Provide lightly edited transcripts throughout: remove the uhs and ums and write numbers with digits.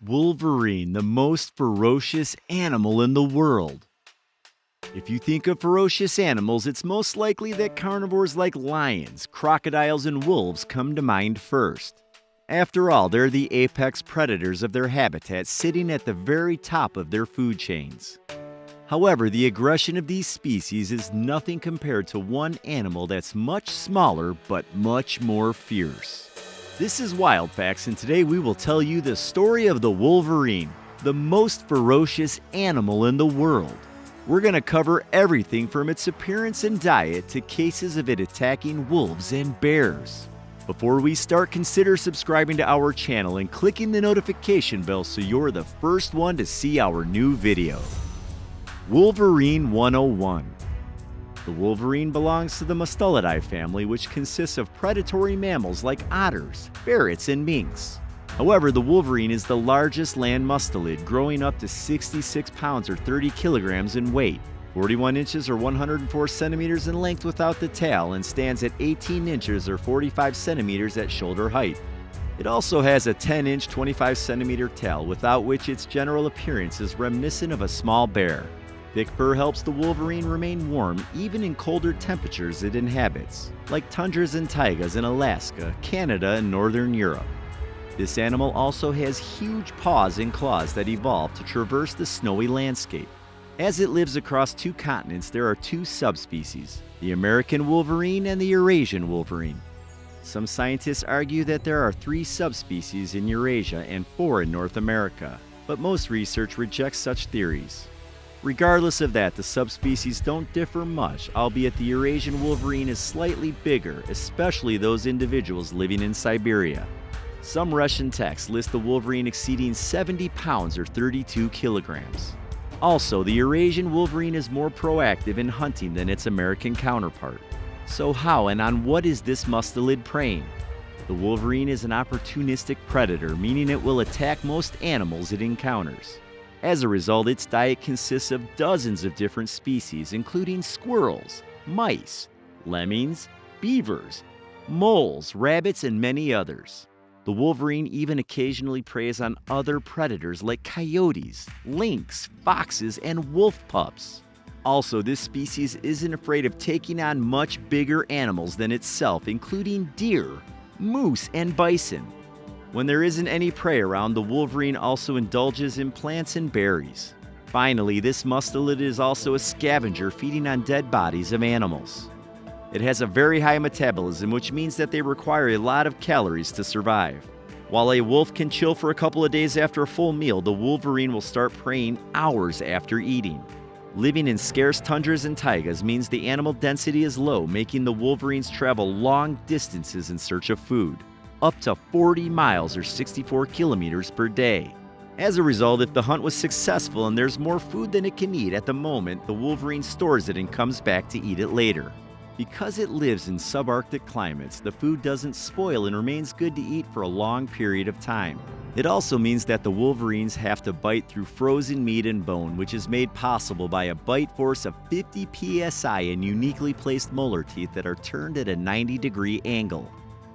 Wolverine, the most ferocious animal in the world. If you think of ferocious animals, it's most likely that carnivores like lions, crocodiles, and wolves come to mind first. After all, they're the apex predators of their habitat, sitting at the very top of their food chains. However, the aggression of these species is nothing compared to one animal that's much smaller but much more fierce. This is Wild Facts, and today we will tell you the story of the Wolverine, the most ferocious animal in the world. We're going to cover everything from its appearance and diet to cases of it attacking wolves and bears. Before we start, consider subscribing to our channel and clicking the notification bell so you're the first one to see our new video. Wolverine 101. The wolverine belongs to the Mustelidae family, which consists of predatory mammals like otters, ferrets, and minks. However, the wolverine is the largest land mustelid, growing up to 66 pounds or 30 kilograms in weight, 41 inches or 104 centimeters in length without the tail, and stands at 18 inches or 45 centimeters at shoulder height. It also has a 10-inch, 25 centimeter tail, without which its general appearance is reminiscent of a small bear. Thick fur helps the wolverine remain warm even in colder temperatures it inhabits, like tundras and taigas in Alaska, Canada, and northern Europe. This animal also has huge paws and claws that evolved to traverse the snowy landscape. As it lives across two continents, there are two subspecies, the American wolverine and the Eurasian wolverine. Some scientists argue that there are 3 subspecies in Eurasia and 4 in North America, but most research rejects such theories. Regardless of that, the subspecies don't differ much, albeit the Eurasian wolverine is slightly bigger, especially those individuals living in Siberia. Some Russian texts list the wolverine exceeding 70 pounds or 32 kilograms. Also, the Eurasian wolverine is more proactive in hunting than its American counterpart. So how and on what is this mustelid preying? The wolverine is an opportunistic predator, meaning it will attack most animals it encounters. As a result, its diet consists of dozens of different species, including squirrels, mice, lemmings, beavers, moles, rabbits, and many others. The wolverine even occasionally preys on other predators like coyotes, lynx, foxes, and wolf pups. Also, this species isn't afraid of taking on much bigger animals than itself, including deer, moose, and bison. When there isn't any prey around, the wolverine also indulges in plants and berries. Finally, this mustelid is also a scavenger, feeding on dead bodies of animals. It has a very high metabolism, which means that they require a lot of calories to survive. While a wolf can chill for a couple of days after a full meal, the wolverine will start preying hours after eating. Living in scarce tundras and taigas means the animal density is low, making the wolverines travel long distances in search of food, up to 40 miles or 64 kilometers per day. As a result, if the hunt was successful and there's more food than it can eat at the moment, the wolverine stores it and comes back to eat it later. Because it lives in subarctic climates, the food doesn't spoil and remains good to eat for a long period of time. It also means that the wolverines have to bite through frozen meat and bone, which is made possible by a bite force of 50 psi and uniquely placed molar teeth that are turned at a 90-degree angle.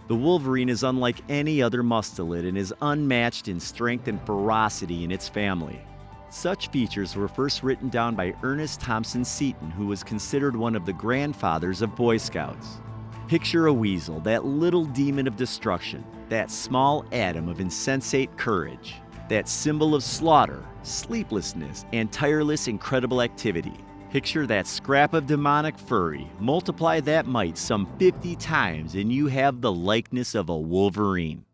The wolverine is unlike any other mustelid and is unmatched in strength and ferocity in its family. Such features were first written down by Ernest Thompson Seton, who was considered one of the grandfathers of Boy Scouts. Picture a weasel, that little demon of destruction, that small atom of insensate courage, that symbol of slaughter, sleeplessness, and tireless incredible activity. Picture that scrap of demonic fury, multiply that might some 50 times, and you have the likeness of a wolverine.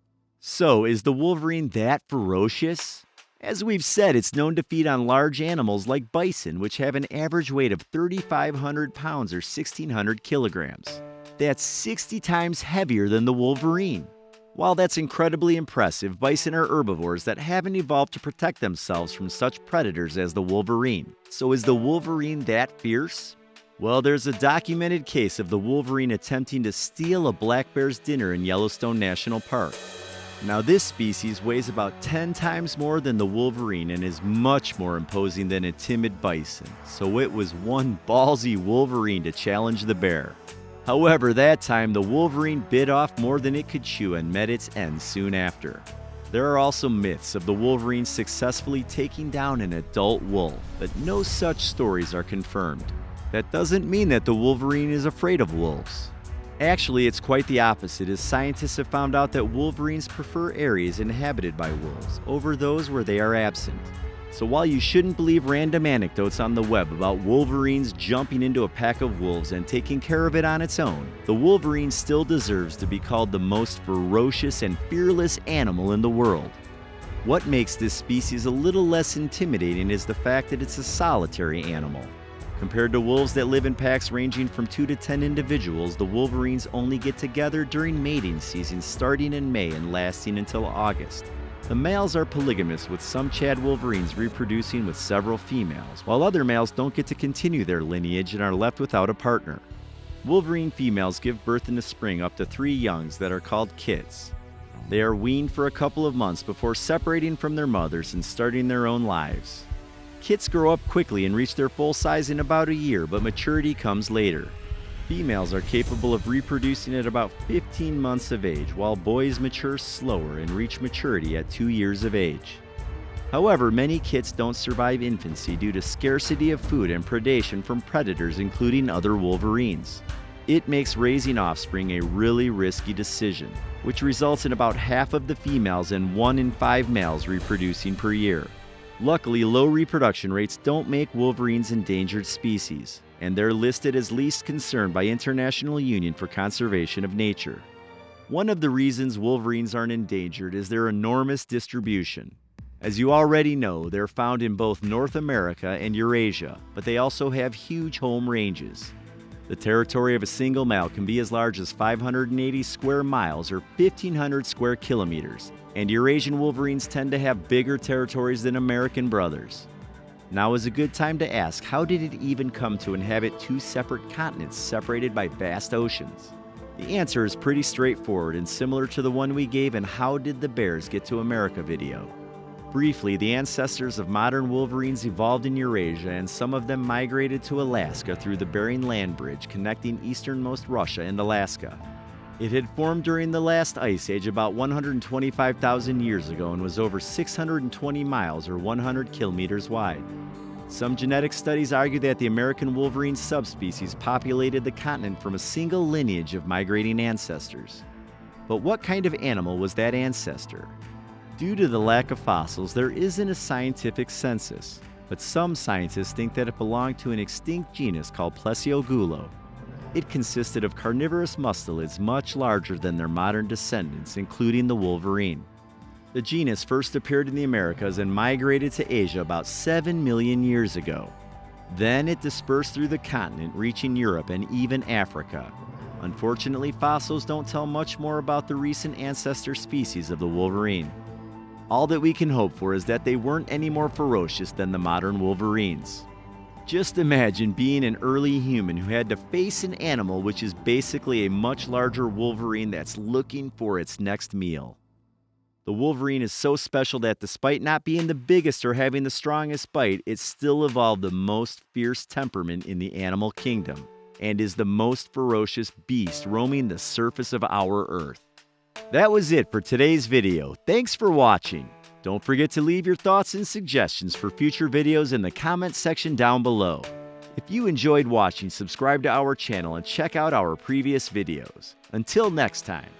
So, is the wolverine that ferocious? As we've said, it's known to feed on large animals like bison, which have an average weight of 3,500 pounds or 1,600 kilograms. That's 60 times heavier than the wolverine. While that's incredibly impressive, bison are herbivores that haven't evolved to protect themselves from such predators as the wolverine. So is the wolverine that fierce? Well, there's a documented case of the wolverine attempting to steal a black bear's dinner in Yellowstone National Park. Now, this species weighs about 10 times more than the wolverine and is much more imposing than a timid bison, so it was one ballsy wolverine to challenge the bear. However, that time the wolverine bit off more than it could chew and met its end soon after. There are also myths of the Wolverine successfully taking down an adult wolf, but no such stories are confirmed. That doesn't mean that the Wolverine is afraid of wolves. Actually, it's quite the opposite, as scientists have found out that Wolverines prefer areas inhabited by wolves over those where they are absent. So while you shouldn't believe random anecdotes on the web about Wolverines jumping into a pack of wolves and taking care of it on its own, the Wolverine still deserves to be called the most ferocious and fearless animal in the world. What makes this species a little less intimidating is the fact that it's a solitary animal. Compared to wolves that live in packs ranging from 2 to 10 individuals, the Wolverines only get together during mating season starting in May and lasting until August. The males are polygamous, with some Chad Wolverines reproducing with several females, while other males don't get to continue their lineage and are left without a partner. Wolverine females give birth in the spring up to 3 youngs that are called kits. They are weaned for a couple of months before separating from their mothers and starting their own lives. Kits grow up quickly and reach their full size in about a year, but maturity comes later. Females are capable of reproducing at about 15 months of age, while boys mature slower and reach maturity at 2 years of age. However, many kits don't survive infancy due to scarcity of food and predation from predators, including other Wolverines. It makes raising offspring a really risky decision, which results in about half of the females and 1 in 5 males reproducing per year. Luckily, low reproduction rates don't make Wolverines endangered species, and they're listed as least concern by International Union for Conservation of Nature. One of the reasons Wolverines aren't endangered is their enormous distribution. As you already know, they're found in both North America and Eurasia, but they also have huge home ranges. The territory of a single male can be as large as 580 square miles or 1,500 square kilometers, and Eurasian Wolverines tend to have bigger territories than American brothers. Now is a good time to ask, how did it even come to inhabit 2 separate continents separated by vast oceans? The answer is pretty straightforward and similar to the one we gave in How Did the Bears Get to America video. Briefly, the ancestors of modern Wolverines evolved in Eurasia, and some of them migrated to Alaska through the Bering Land Bridge connecting easternmost Russia and Alaska. It had formed during the last ice age about 125,000 years ago and was over 620 miles or 100 kilometers wide. Some genetic studies argue that the American Wolverine subspecies populated the continent from a single lineage of migrating ancestors. But what kind of animal was that ancestor? Due to the lack of fossils, there isn't a scientific census, but some scientists think that it belonged to an extinct genus called Plesiogulo. It consisted of carnivorous mustelids much larger than their modern descendants, including the Wolverine. The genus first appeared in the Americas and migrated to Asia about 7 million years ago. Then it dispersed through the continent, reaching Europe and even Africa. Unfortunately, fossils don't tell much more about the recent ancestor species of the Wolverine. All that we can hope for is that they weren't any more ferocious than the modern Wolverines. Just imagine being an early human who had to face an animal which is basically a much larger Wolverine that's looking for its next meal. The Wolverine is so special that despite not being the biggest or having the strongest bite, it still evolved the most fierce temperament in the animal kingdom and is the most ferocious beast roaming the surface of our Earth. That was it for today's video. Thanks for watching. Don't forget to leave your thoughts and suggestions for future videos in the comments section down below. If you enjoyed watching, subscribe to our channel and check out our previous videos. Until next time.